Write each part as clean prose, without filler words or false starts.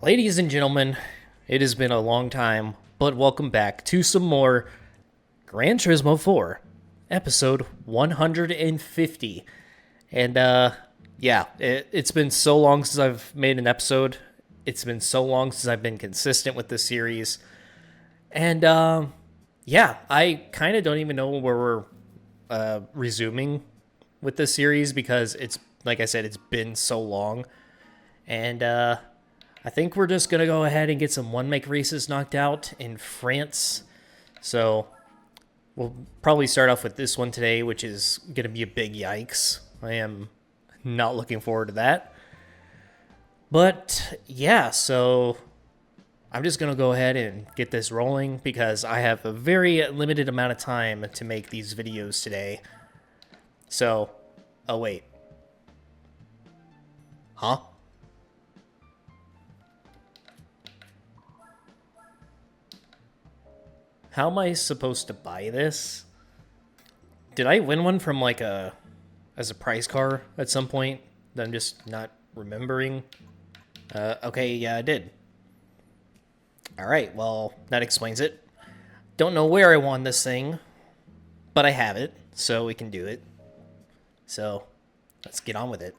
Ladies and gentlemen, it has been a long time, but welcome back to some more Gran Turismo 4, episode 150. And it's been so long since I've made an episode. It's been so long since I've been consistent with this series. And I kind of don't even know where we're resuming with this series because it's, like I said, it's been so long. And I think we're just going to go ahead and get some one-make races knocked out in France. So we'll probably start off with this one today, which is going to be a big yikes. I am not looking forward to that. But yeah, so I'm just going to go ahead and get this rolling because I have a very limited amount of time to make these videos today. So, oh wait. Huh? How am I supposed to buy this? Did I win one from as a prize car at some point that I'm just not remembering? Okay, yeah, I did. Alright, well, that explains it. Don't know where I won this thing, but I have it, so we can do it. So, let's get on with it.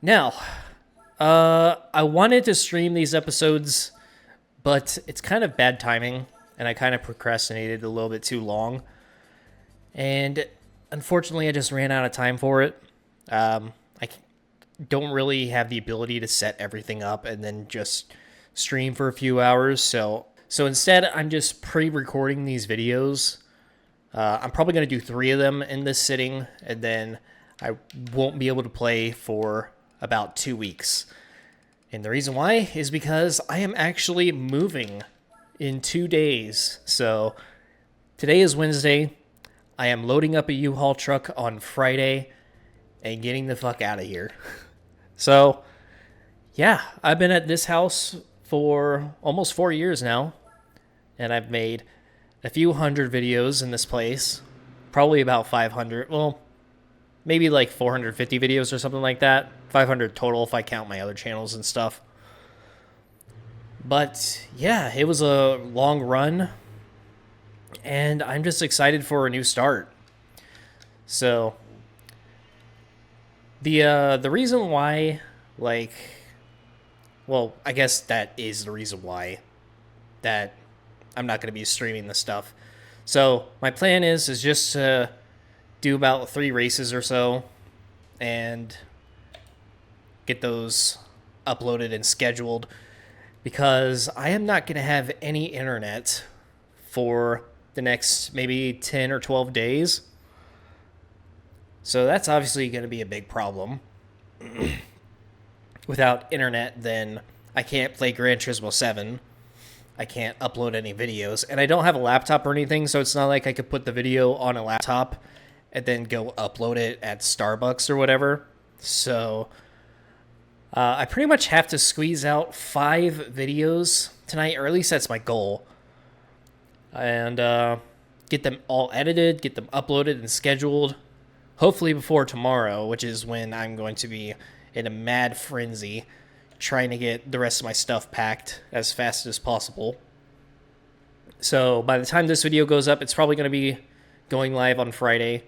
Now, I wanted to stream these episodes, but it's kind of bad timing. And I kind of procrastinated a little bit too long. And unfortunately, I just ran out of time for it. I don't really have the ability to set everything up and then just stream for a few hours. So instead, I'm just pre-recording these videos. I'm probably going to do 3 of them in this sitting. And then I won't be able to play for about 2 weeks. And the reason why is because I am actually moving in 2 days. So today is Wednesday. I am loading up a U-Haul truck on Friday and getting the fuck out of here. So yeah, I've been at this house for almost 4 years now, and I've made a few hundred videos in this place, probably about 500, well, maybe like 450 videos or something like that, 500 total if I count my other channels and stuff. But yeah, it was a long run, and I'm just excited for a new start. So the reason why, I guess that is the reason why that I'm not going to be streaming this stuff. So my plan is just to do about 3 races or so and get those uploaded and scheduled, because I am not going to have any internet for the next maybe 10 or 12 days. So that's obviously going to be a big problem. Without internet, then I can't play Gran Turismo 7. I can't upload any videos. And I don't have a laptop or anything, so it's not like I could put the video on a laptop and then go upload it at Starbucks or whatever. So I pretty much have to squeeze out 5 videos tonight, or at least that's my goal. And get them all edited, get them uploaded and scheduled. Hopefully before tomorrow, which is when I'm going to be in a mad frenzy trying to get the rest of my stuff packed as fast as possible. So by the time this video goes up, it's probably going to be going live on Friday.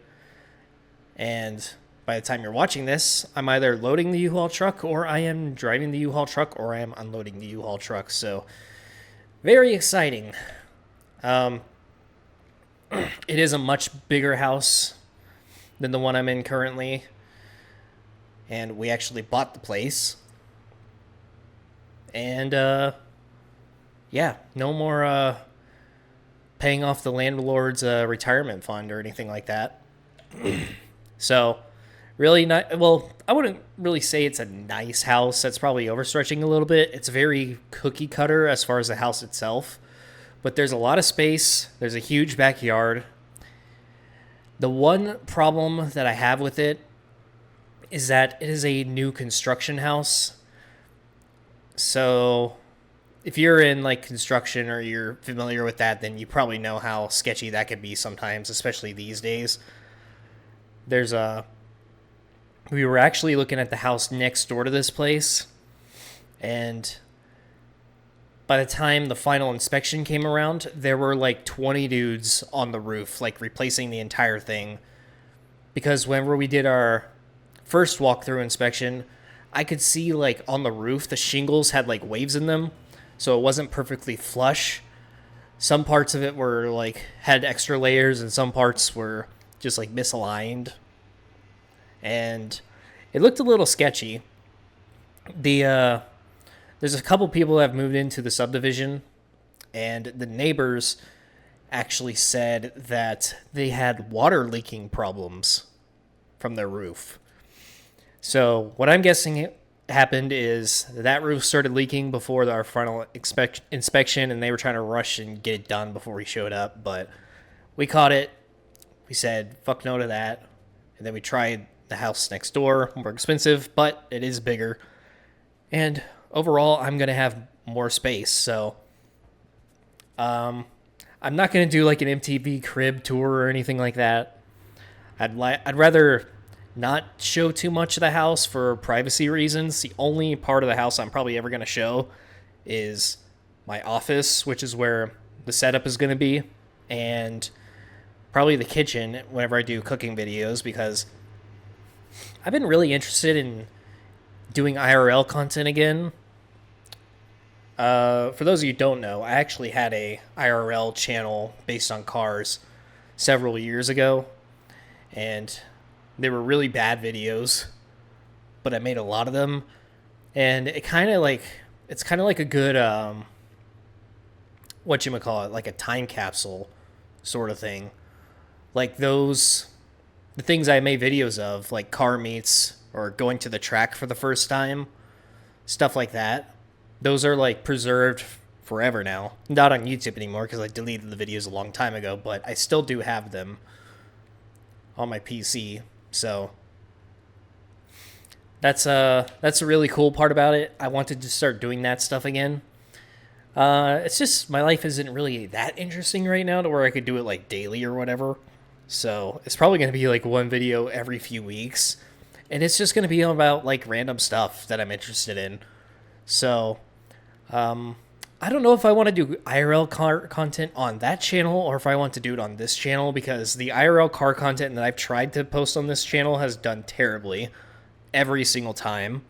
And by the time you're watching this, I'm either loading the U-Haul truck, or I am driving the U-Haul truck, or I am unloading the U-Haul truck. So, very exciting. It is a much bigger house than the one I'm in currently. And we actually bought the place. And, no more paying off the landlord's retirement fund or anything like that. So, really not, well, I wouldn't really say it's a nice house. That's probably overstretching a little bit. It's very cookie cutter as far as the house itself. But there's a lot of space. There's a huge backyard. The one problem that I have with it is that it is a new construction house. So if you're in construction or you're familiar with that, then you probably know how sketchy that could be sometimes, especially these days. We were actually looking at the house next door to this place, and by the time the final inspection came around, there were like 20 dudes on the roof, like replacing the entire thing. Because whenever we did our first walkthrough inspection, I could see like on the roof, the shingles had like waves in them. So it wasn't perfectly flush. Some parts of it were like had extra layers and some parts were just like misaligned. And it looked a little sketchy. There's a couple people that have moved into the subdivision, and the neighbors actually said that they had water leaking problems from their roof. So what I'm guessing happened is that roof started leaking before our final inspection, and they were trying to rush and get it done before we showed up. But we caught it. We said, fuck no to that. And then we tried the house next door. More expensive, but it is bigger. And overall, I'm going to have more space. So I'm not going to do like an MTV crib tour or anything like that. I'd rather not show too much of the house for privacy reasons. The only part of the house I'm probably ever going to show is my office, which is where the setup is going to be, and probably the kitchen whenever I do cooking videos, because I've been really interested in doing IRL content again. For those of you who don't know, I actually had a IRL channel based on cars several years ago, and they were really bad videos, but I made a lot of them, and it's kind of like a good whatchamacallit, like a time capsule sort of thing. Like the things I made videos of, like car meets or going to the track for the first time, stuff like that. Those are like preserved forever now. Not on YouTube anymore because I deleted the videos a long time ago, but I still do have them on my PC. So that's a really cool part about it. I wanted to start doing that stuff again. It's just my life isn't really that interesting right now to where I could do it like daily or whatever. So it's probably going to be like one video every few weeks. And it's just going to be about like random stuff that I'm interested in. So I don't know if I want to do IRL car content on that channel or if I want to do it on this channel, because the IRL car content that I've tried to post on this channel has done terribly every single time.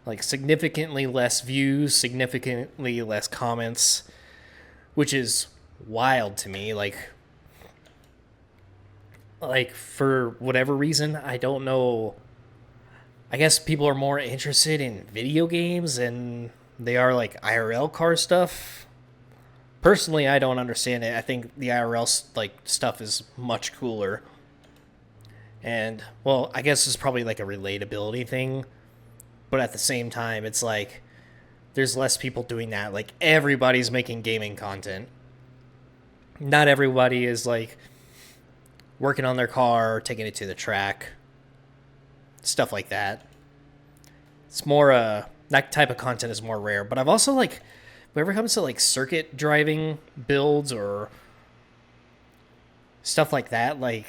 Like significantly less views, significantly less comments, which is wild to me. Like for whatever reason, I don't know. I guess people are more interested in video games than they are like IRL car stuff. Personally, I don't understand it. I think the IRL like stuff is much cooler. And well, I guess it's probably like a relatability thing, but at the same time, it's like there's less people doing that. Like everybody's making gaming content. Not everybody is like working on their car, taking it to the track, stuff like that. It's more that type of content is more rare. But I've also like, whenever it comes to like circuit driving builds or stuff like that, like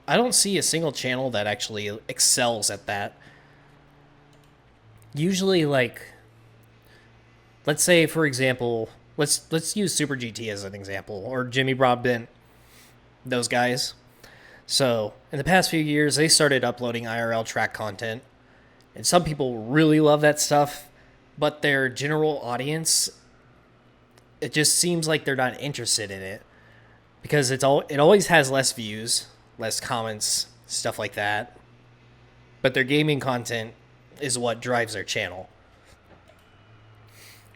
I don't see a single channel that actually excels at that. Usually, like, let's say for example, let's use Super GT as an example, or Jimmy Broadbent, those guys. So in the past few years, they started uploading IRL track content, and some people really love that stuff, but their general audience, it just seems like they're not interested in it because it always has less views, less comments, stuff like that. But their gaming content is what drives their channel.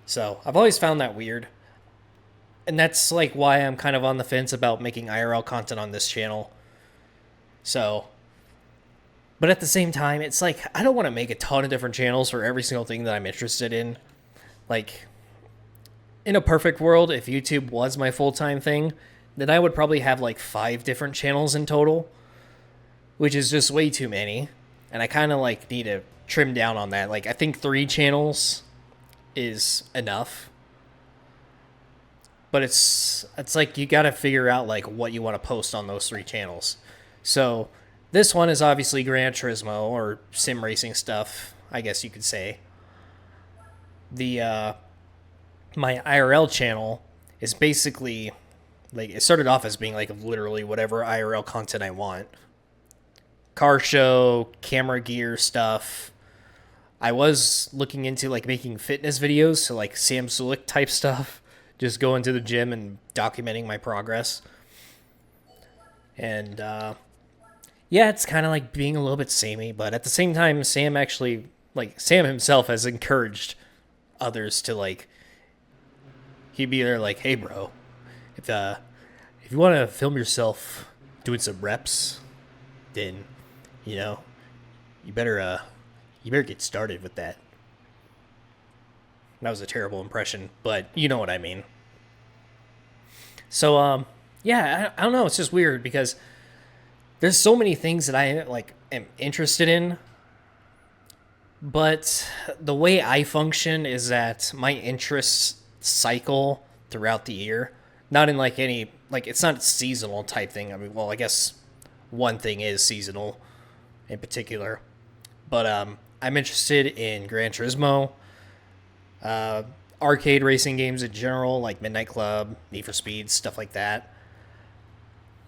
So I've always found that weird. And that's like why I'm kind of on the fence about making IRL content on this channel. So, but at the same time, it's like I don't want to make a ton of different channels for every single thing that I'm interested in. Like, in a perfect world, if YouTube was my full-time thing, then I would probably have like 5 different channels in total, which is just way too many. And I kind of like need to trim down on that. Like, I think 3 channels is enough. But it's like you got to figure out like what you want to post on those 3 channels. So this one is obviously Gran Turismo or sim racing stuff, I guess you could say. The my IRL channel is basically like, it started off as being like literally whatever IRL content I want. Car show, camera gear stuff. I was looking into like making fitness videos, so like Sam Sulik type stuff. Just going to the gym and documenting my progress. And yeah, it's kind of like being a little bit samey, but at the same time, Sam himself has encouraged others to like, he'd be there like, hey bro, if you want to film yourself doing some reps, then you know you better get started with that. That was a terrible impression, but you know what I mean. So yeah, I don't know, it's just weird because there's so many things that I like am interested in, but the way I function is that my interests cycle throughout the year. Not in like any, like, it's not a seasonal type thing. I mean, well, I guess one thing is seasonal in particular. But I'm interested in Gran Turismo, arcade racing games in general, like Midnight Club, Need for Speed, stuff like that.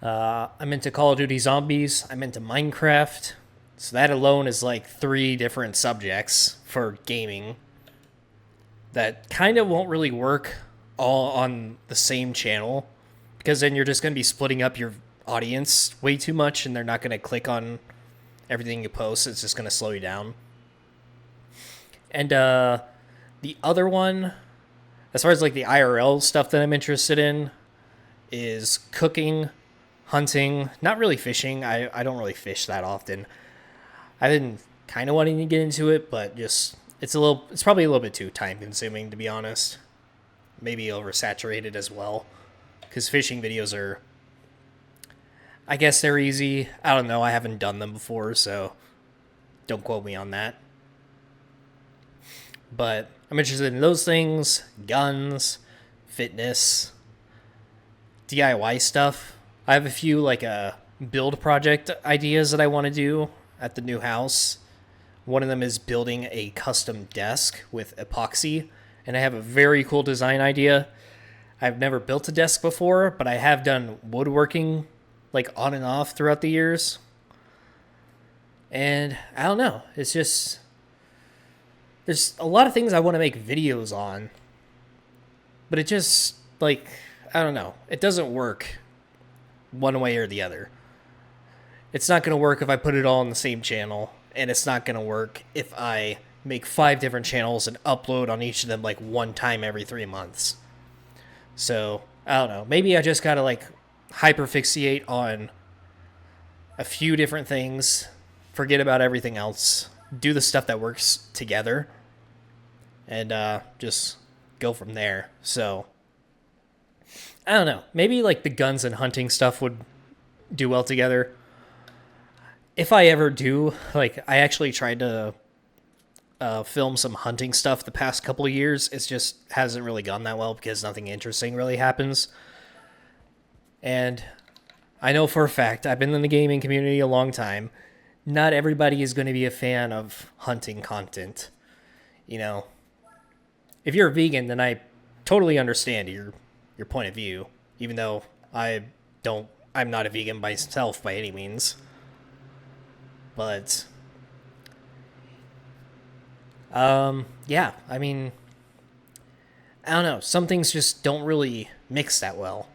I'm into Call of Duty Zombies. I'm into Minecraft. So that alone is like 3 different subjects for gaming that kind of won't really work all on the same channel, because then you're just going to be splitting up your audience way too much and they're not going to click on everything you post. It's just going to slow you down. And the other one, as far as like the IRL stuff that I'm interested in, is cooking, hunting, not really fishing. I don't really fish that often. I've been kind of wanting to get into it, but just it's probably a little bit too time consuming, to be honest. Maybe oversaturated as well, because fishing videos are, I guess they're easy. I don't know, I haven't done them before, so don't quote me on that. But I'm interested in those things: guns, fitness, DIY stuff. I have a few like build project ideas that I want to do at the new house. One of them is building a custom desk with epoxy, and I have a very cool design idea. I've never built a desk before, but I have done woodworking like on and off throughout the years. And I don't know, it's just, there's a lot of things I want to make videos on, but it just, like, I don't know, it doesn't work one way or the other. It's not going to work if I put it all on the same channel, and it's not going to work if I make 5 different channels and upload on each of them like one time every 3 months. So, I don't know, maybe I just got to like hyperfixate on a few different things, forget about everything else, do the stuff that works together, and just go from there. So, I don't know, maybe like the guns and hunting stuff would do well together. If I ever do, like, I actually tried to film some hunting stuff the past couple of years. It just hasn't really gone that well because nothing interesting really happens. And I know for a fact, I've been in the gaming community a long time, not everybody is going to be a fan of hunting content. You know, if you're a vegan, then I totally understand your point of view, even though I'm not a vegan myself by any means. But yeah, I mean, I don't know, some things just don't really mix that well.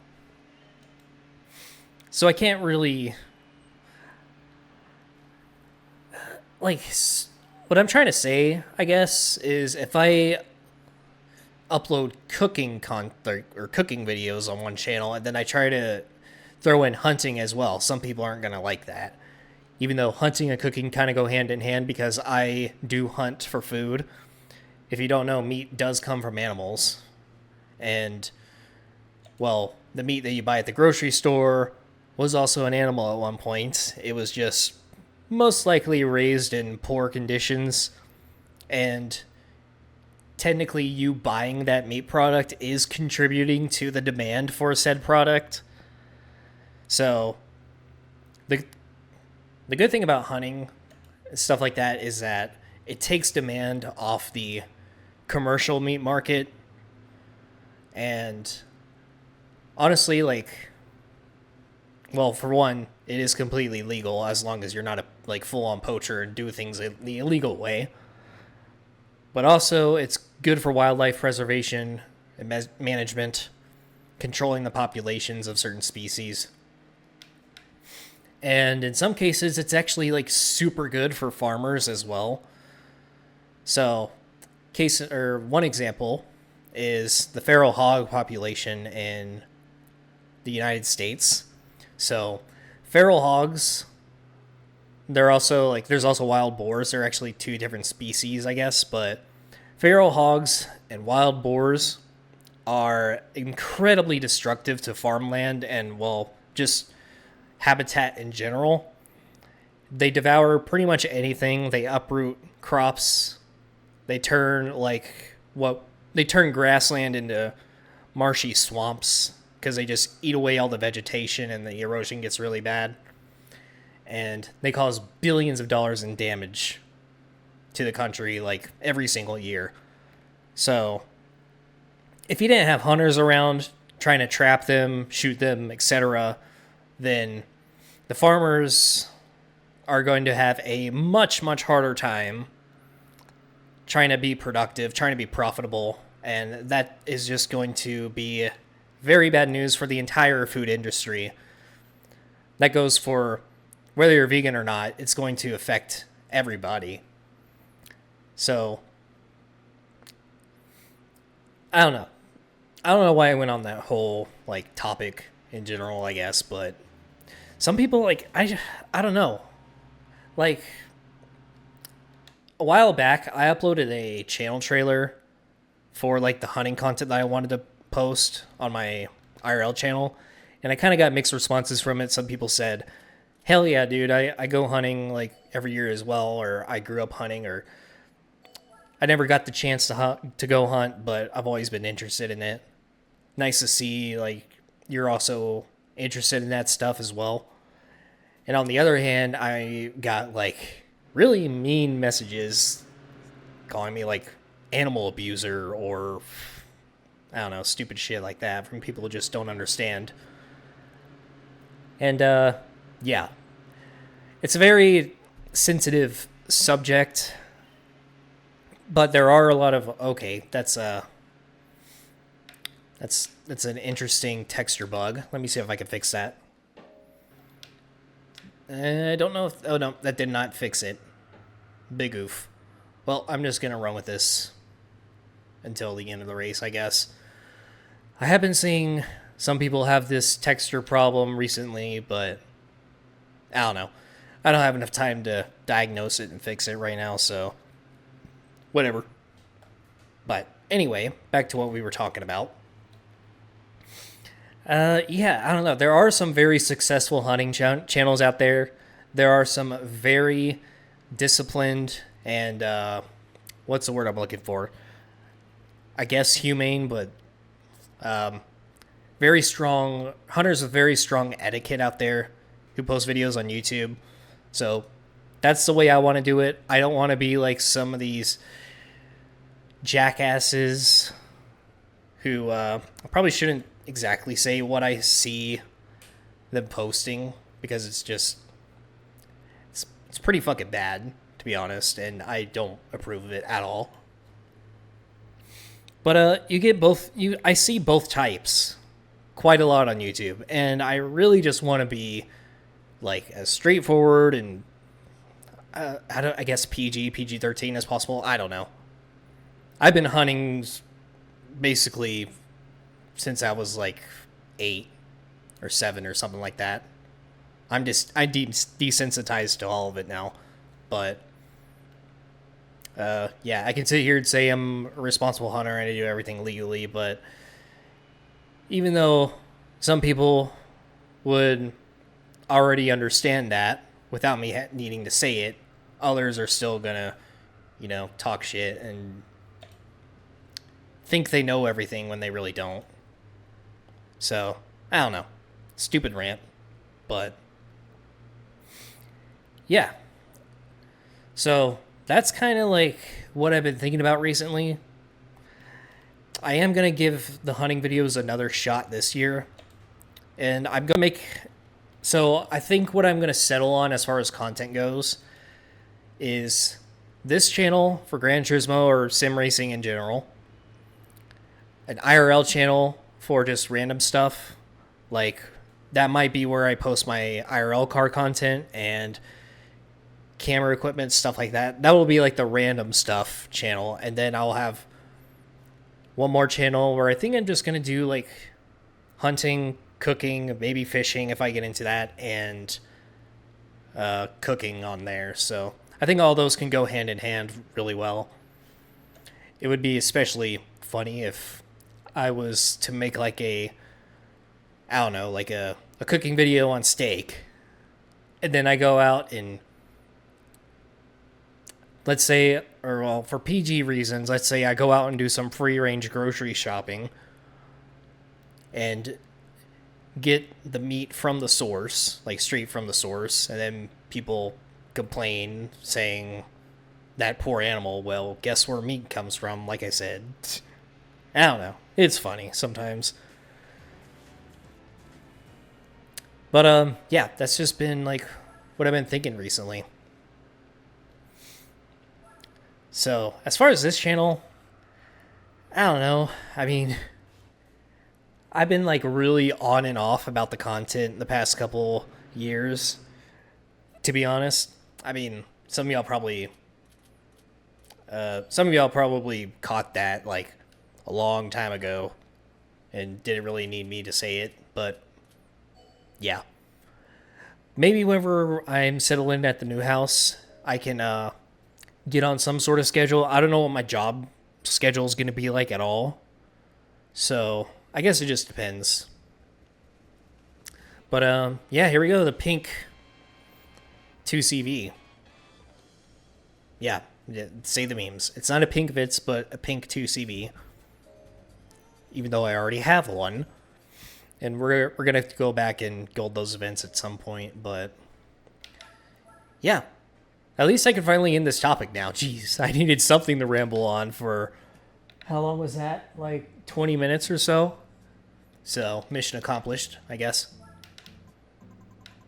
So I can't really, like, what I'm trying to say, I guess, is if I upload cooking content or cooking videos on one channel and then I try to throw in hunting as well, some people aren't going to like that. Even though hunting and cooking kind of go hand in hand, because I do hunt for food. If you don't know, meat does come from animals. And, well, the meat that you buy at the grocery store was also an animal at one point. It was just most likely raised in poor conditions. And technically you buying that meat product is contributing to the demand for said product. So, the good thing about hunting, stuff like that, is that it takes demand off the commercial meat market. And honestly, like, well, for one, it is completely legal as long as you're not a like full-on poacher and do things the illegal way. But also, it's good for wildlife preservation and management, controlling the populations of certain species. And in some cases, it's actually like super good for farmers as well. So, one example is the feral hog population in the United States. So, feral hogs, they're also like there's also wild boars. They're actually two different species, I guess, but feral hogs and wild boars are incredibly destructive to farmland and, well, just habitat in general. They devour pretty much anything. They uproot crops. They turn they turn grassland into marshy swamps because they just eat away all the vegetation and the erosion gets really bad. And they cause billions of dollars in damage to the country like every single year. So if you didn't have hunters around trying to trap them, shoot them, etc., then the farmers are going to have a much, much harder time trying to be productive, trying to be profitable, and that is just going to be very bad news for the entire food industry. That goes for whether you're vegan or not, it's going to affect everybody. So, I don't know. I don't know why I went on that whole like topic in general, I guess, but some people like I don't know. Like a while back, I uploaded a channel trailer for like the hunting content that I wanted to post on my IRL channel, and I kind of got mixed responses from it. Some people said, "Hell yeah, dude! I go hunting like every year as well," or "I grew up hunting," or "I never got the chance to go hunt, but I've always been interested in it." Nice to see like you're also interested in that stuff as well. And on the other hand, I got like really mean messages calling me like animal abuser or I don't know, stupid shit like that from people who just don't understand. And yeah, it's a very sensitive subject, but there are a lot of that's an interesting texture bug. Let me see if I can fix that. I don't know if... Oh, no, that did not fix it. Big oof. Well, I'm just going to run with this until the end of the race, I guess. I have been seeing some people have this texture problem recently, but I don't know. I don't have enough time to diagnose it and fix it right now, so whatever. But anyway, back to what we were talking about. Yeah, I don't know. There are some very successful hunting channels out there. There are some very disciplined and, what's the word I'm looking for? I guess humane, but very strong hunters with very strong etiquette out there who post videos on YouTube. So that's the way I want to do it. I don't want to be like some of these jackasses who I probably shouldn't exactly say what I see them posting because it's pretty fucking bad, to be honest, and I don't approve of it at all. But you get I see both types quite a lot on YouTube, and I really just want to be like as straightforward and I guess PG-13 as possible. I don't know. I've been hunting basically since I was like 8 or 7 or something like that. I'm desensitized to all of it now, but yeah, I can sit here and say I'm a responsible hunter and I do everything legally, but even though some people would already understand that without me needing to say it, others are still gonna, talk shit and think they know everything when they really don't. So, I don't know. Stupid rant. But, yeah. So, that's kind of like what I've been thinking about recently. I am going to give the hunting videos another shot this year. And I'm going to make... So I think what I'm going to settle on as far as content goes is this channel for Gran Turismo or sim racing in general. An IRL channel for just random stuff. Like, that might be where I post my IRL car content and camera equipment, stuff like that. That will be like the random stuff channel. And then I'll have one more channel where I think I'm just going to do like hunting, cooking, maybe fishing if I get into that, and cooking on there. So I think all those can go hand in hand really well. It would be especially funny if I was to make like a cooking video on steak, and then I go out and let's say, or well, for PG reasons, let's say I go out and do some free range grocery shopping and get the meat from the source, like straight from the source, and then people complain saying that poor animal, well, guess where meat comes from, like I said. I don't know. It's funny sometimes. But yeah, that's just been like what I've been thinking recently. So, as far as this channel, I don't know. I mean, I've been like really on and off about the content the past couple years, to be honest. I mean, some of y'all probably caught that like a long time ago and didn't really need me to say it, but yeah. Maybe whenever I'm settled in at the new house, I can get on some sort of schedule. I don't know what my job schedule is going to be like at all. So I guess it just depends. But yeah, here we go. The pink 2CV. Yeah, say the memes. It's not a pink Vitz, but a pink 2CV. Even though I already have one. And we're going to have to go back and gold those events at some point. But yeah. At least I can finally end this topic now. Jeez, I needed something to ramble on for... How long was that? Like 20 minutes or so? So, mission accomplished, I guess.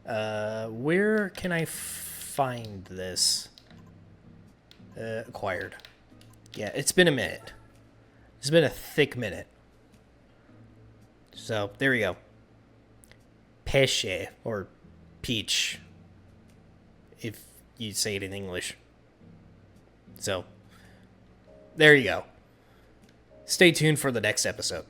Where can I find this? Acquired. Yeah, it's been a minute. It's been a thick minute. So, there we go. Peche, or peach, if you say it in English. So, there you go. Stay tuned for the next episode.